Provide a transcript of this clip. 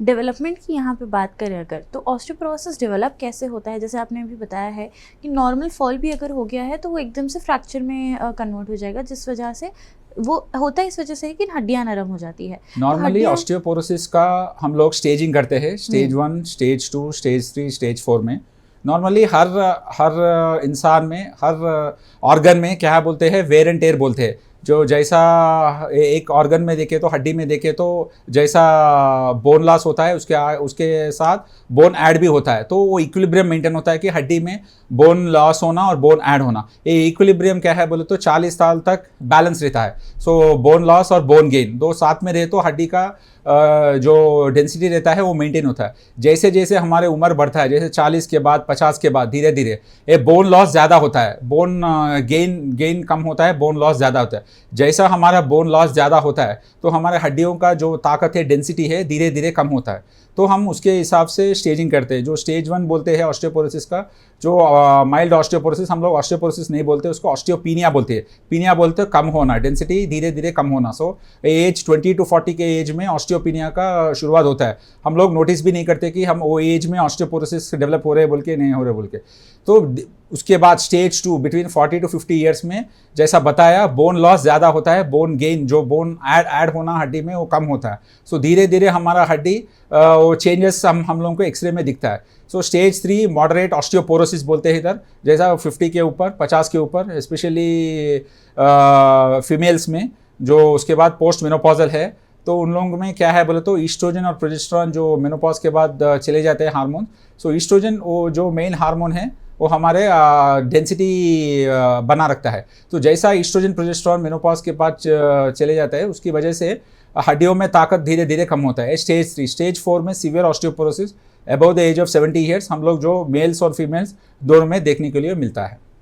Development की यहाँ पे बात करें अगर, तो ऑस्टियोपोरोसिस डेवलप कैसे होता है? जैसे आपने अभी बताया है कि नॉर्मल फॉल भी अगर हो गया है तो वो एकदम से फ्रैक्चर में कन्वर्ट हो जाएगा, जिस वजह से वो होता है, इस वजह से है कि हड्डियाँ नरम हो जाती है। तो नॉर्मली हड्डियाँ ऑस्टियोपोरोसिस का हम लोग स्टेजिंग करते हैं, स्टेज 1, स्टेज 2, स्टेज 3, स्टेज 4 में। नॉर्मली हर इंसान में, हर ऑर्गन में क्या बोलते हैं, वेयर एंड टेयर बोलते हैं। जो जैसा एक ऑर्गन में देखे तो, हड्डी में देखे तो जैसा बोन लॉस होता है उसके साथ बोन ऐड भी होता है, तो वो इक्विलिब्रियम मेंटेन होता है कि हड्डी में बोन लॉस होना और बोन ऐड होना। ये इक्विलिब्रियम क्या है बोले तो 40 साल तक बैलेंस रहता है। सो बोन लॉस और बोन गेन दो साथ में रहे तो हड्डी का जो डेंसिटी रहता है वो मेंटेन होता है। जैसे जैसे हमारे उम्र बढ़ता है, जैसे 40 के बाद, 50 के बाद, धीरे धीरे ये बोन लॉस ज़्यादा होता है, बोन गेन कम होता है, बोन लॉस ज़्यादा होता है। जैसा हमारा बोन लॉस ज़्यादा होता है तो हमारे हड्डियों का जो ताकत है, डेंसिटी है, धीरे धीरे कम होता है। तो हम उसके हिसाब से स्टेजिंग करते हैं। जो स्टेज 1 बोलते हैं ऑस्टियोपोरोसिस का, जो माइल्ड ऑस्टियोपोरोसिस, हम लोग ऑस्टियोपोरोसिस नहीं बोलते, उसको ऑस्टियोपीनिया बोलते हैं। पीनिया बोलते हैं कम होना, डेंसिटी धीरे धीरे कम होना। सो एज 20 to 40 के एज में ऑस्टियोपीनिया का शुरुआत होता है। हम लोग नोटिस भी नहीं करते कि हम वो एज में ऑस्टियोपोरोसिस डेवलप हो रहे बोल के, नहीं हो रहे बोल के। तो उसके बाद स्टेज 2 बिटवीन 40 to 50 ईयर्स में, जैसा बताया, बोन लॉस ज़्यादा होता है, बोन गेन, जो बोन ऐड होना हड्डी में, वो कम होता है। सो धीरे धीरे हमारा हड्डी वो चेंजेस हम लोगों को एक्सरे में दिखता है। सो स्टेज 3 मॉडरेट ऑस्टियोपोरोसिस बोलते हैं इधर, जैसा 50 के ऊपर, 50 के ऊपर, स्पेशली फीमेल्स में। जो उसके बाद पोस्ट मेनोपॉजल है, तो उन लोगों में क्या है बोले तो ईस्ट्रोजन और प्रोजेस्टेरॉन जो मेनोपॉज के बाद चले जाते हैं हार्मोन। सो ईस्ट्रोजन वो जो मेन हार्मोन है वो हमारे डेंसिटी बना रखता है। तो जैसा ईस्ट्रोजन प्रोजेस्टेरॉन मेनोपॉज के बाद चले जाता है, उसकी वजह से हड्डियों में ताकत धीरे धीरे कम होता है। स्टेज 3, स्टेज 4 में severe osteoporosis above the age of 70 years हम लोग जो मेल्स और फीमेल्स दोनों में देखने के लिए मिलता है।